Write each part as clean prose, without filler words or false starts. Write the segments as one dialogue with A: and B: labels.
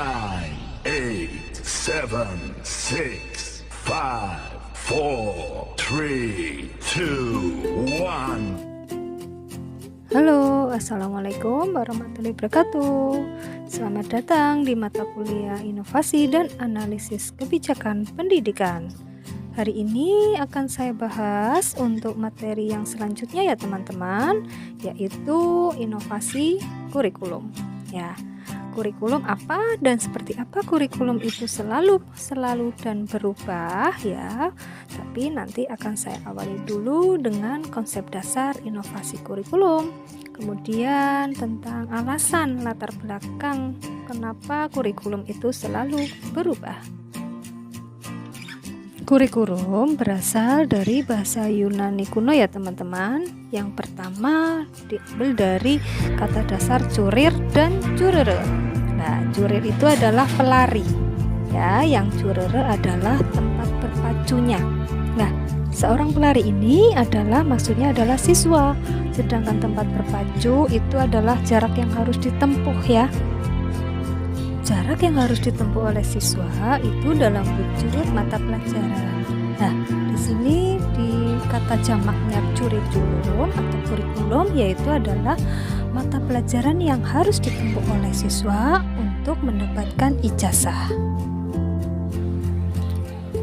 A: nine, eight, seven, six, five, four, three, two, one.
B: Halo, assalamualaikum warahmatullahi wabarakatuh. Selamat datang di mata kuliah Inovasi dan Analisis Kebijakan Pendidikan. Hari ini akan saya bahas untuk materi yang selanjutnya ya teman-teman, yaitu inovasi kurikulum. Ya, kurikulum apa dan seperti apa kurikulum itu selalu dan berubah ya. Tapi nanti akan saya awali dulu dengan konsep dasar inovasi kurikulum. Kemudian tentang alasan latar belakang kenapa kurikulum itu selalu berubah. Kurikulum berasal dari bahasa Yunani kuno ya teman-teman. Yang pertama diambil dari kata dasar curir dan curere. Nah, curir itu adalah pelari ya, yang curere adalah tempat berpacunya. Nah, seorang pelari ini maksudnya adalah siswa, sedangkan tempat berpacu itu adalah jarak yang harus ditempuh ya. Jarak yang harus ditempuh oleh siswa itu dalam wujud mata pelajaran. Nah, di sini di kata jamaknya curriculum atau kurikulum yaitu adalah mata pelajaran yang harus ditempuh oleh siswa untuk mendapatkan ijazah.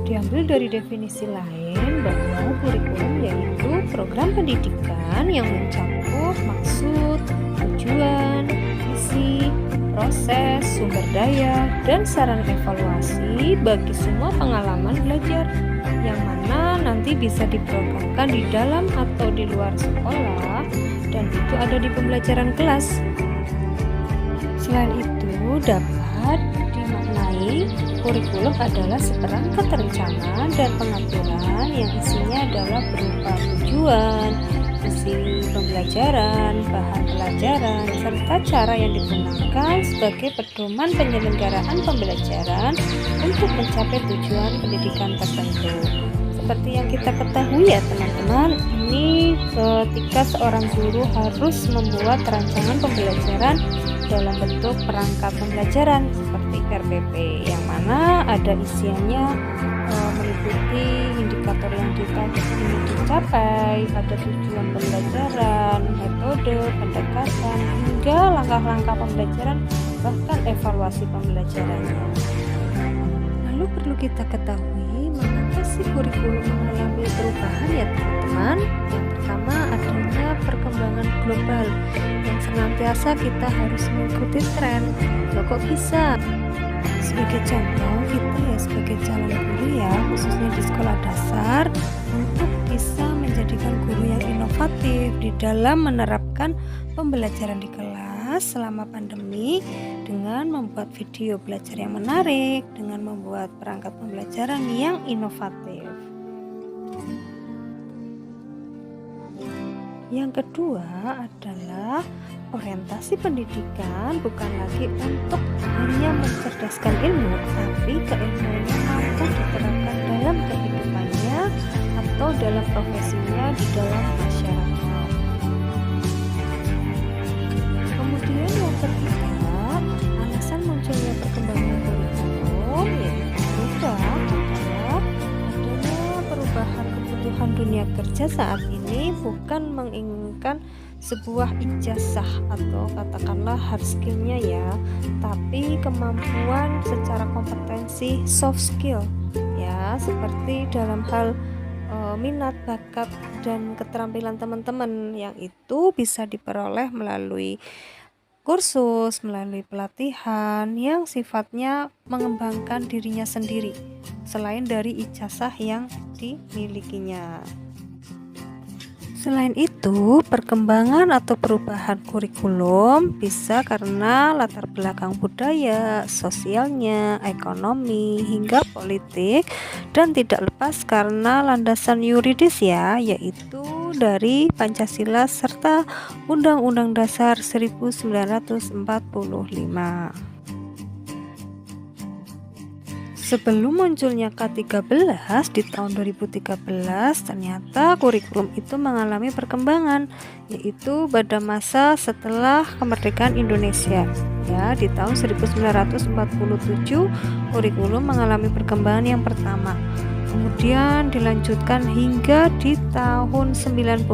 B: Diambil dari definisi lain bahwa kurikulum yaitu program pendidikan yang mencakup maksud, tujuan, visi, proses, sumber daya, dan saran evaluasi bagi semua pengalaman belajar yang mana nanti bisa diprogramkan di dalam atau di luar sekolah dan itu ada di pembelajaran kelas. Selain itu dapat dimaknai kurikulum adalah seperangkat rencana dan pengaturan yang isinya adalah berupa tujuan, visi pembelajaran, bahan pelajaran, serta cara yang digunakan sebagai pedoman penyelenggaraan pembelajaran untuk mencapai tujuan pendidikan tertentu. Seperti yang kita ketahui ya teman-teman, ini ketika seorang guru harus membuat rancangan pembelajaran dalam bentuk perangkat pembelajaran seperti RPP, yang mana ada isiannya meliputi indikator yang ingin dicapai, ada tujuan pembelajaran, metode, pendekatan, hingga langkah-langkah pembelajaran, bahkan evaluasi pembelajarannya. Lalu perlu kita ketahui mengapa sih kurikulum mengalami perubahan ya teman-teman. Yang pertama adanya perkembangan global yang senantiasa kita harus mengikuti tren. Loh kok bisa? Sebagai contoh kita ya sebagai calon guru ya, khususnya di sekolah dasar, untuk bisa menjadikan guru yang inovatif di dalam menerapkan pembelajaran di kelas selama pandemi dengan membuat video belajar yang menarik, dengan membuat perangkat pembelajaran yang inovatif. Yang kedua adalah orientasi pendidikan bukan lagi untuk hanya mencerdaskan ilmu, tapi keilmuannya mampu diterapkan dalam kehidupannya atau dalam profesinya di dalam masyarakat. Kemudian yang ketiga, alasan munculnya perkembangan kurikulum yaitu adalah adanya perubahan kebutuhan dunia kerja saat ini bukan menginginkan sebuah ijazah atau katakanlah hard skill-nya ya, tapi kemampuan secara kompetensi soft skill ya, seperti dalam hal minat, bakat, dan keterampilan teman-teman yang itu bisa diperoleh melalui kursus, melalui pelatihan yang sifatnya mengembangkan dirinya sendiri selain dari ijazah yang dimilikinya. Selain itu, perkembangan atau perubahan kurikulum bisa karena latar belakang budaya, sosialnya, ekonomi, hingga politik, dan tidak lepas karena landasan yuridis ya, yaitu dari Pancasila serta Undang-Undang Dasar 1945. Sebelum munculnya K13 di tahun 2013, ternyata kurikulum itu mengalami perkembangan, yaitu pada masa setelah kemerdekaan Indonesia. Ya, di tahun 1947 kurikulum mengalami perkembangan yang pertama. Kemudian dilanjutkan hingga di tahun 94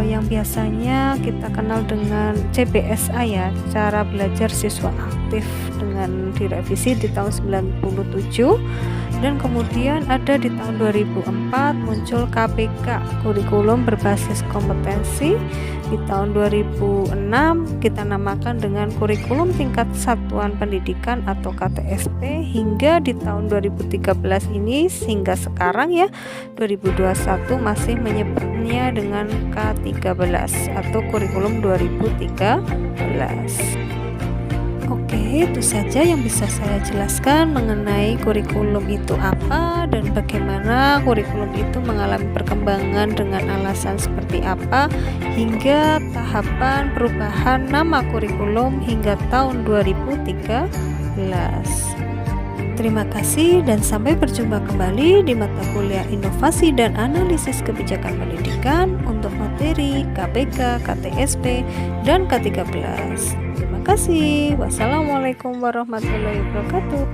B: yang biasanya kita kenal dengan CBSA ya, cara belajar siswa aktif, dengan direvisi di tahun 97, dan kemudian ada di tahun 2004 muncul KBK, kurikulum berbasis kompetensi. Di tahun 2006 kita namakan dengan kurikulum tingkat satuan pendidikan atau KTSP, hingga di tahun 2013 ini hingga sekarang ya 2021 masih menyebutnya dengan K13 atau kurikulum 2013. Oke, itu saja yang bisa saya jelaskan mengenai kurikulum itu apa dan bagaimana kurikulum itu mengalami perkembangan dengan alasan seperti apa hingga tahapan perubahan nama kurikulum hingga tahun 2013. Terima kasih dan sampai berjumpa kembali di mata kuliah Inovasi dan Analisis Kebijakan Pendidikan untuk materi KBK, KTSP, dan K13. Terima kasih. Wassalamualaikum warahmatullahi wabarakatuh.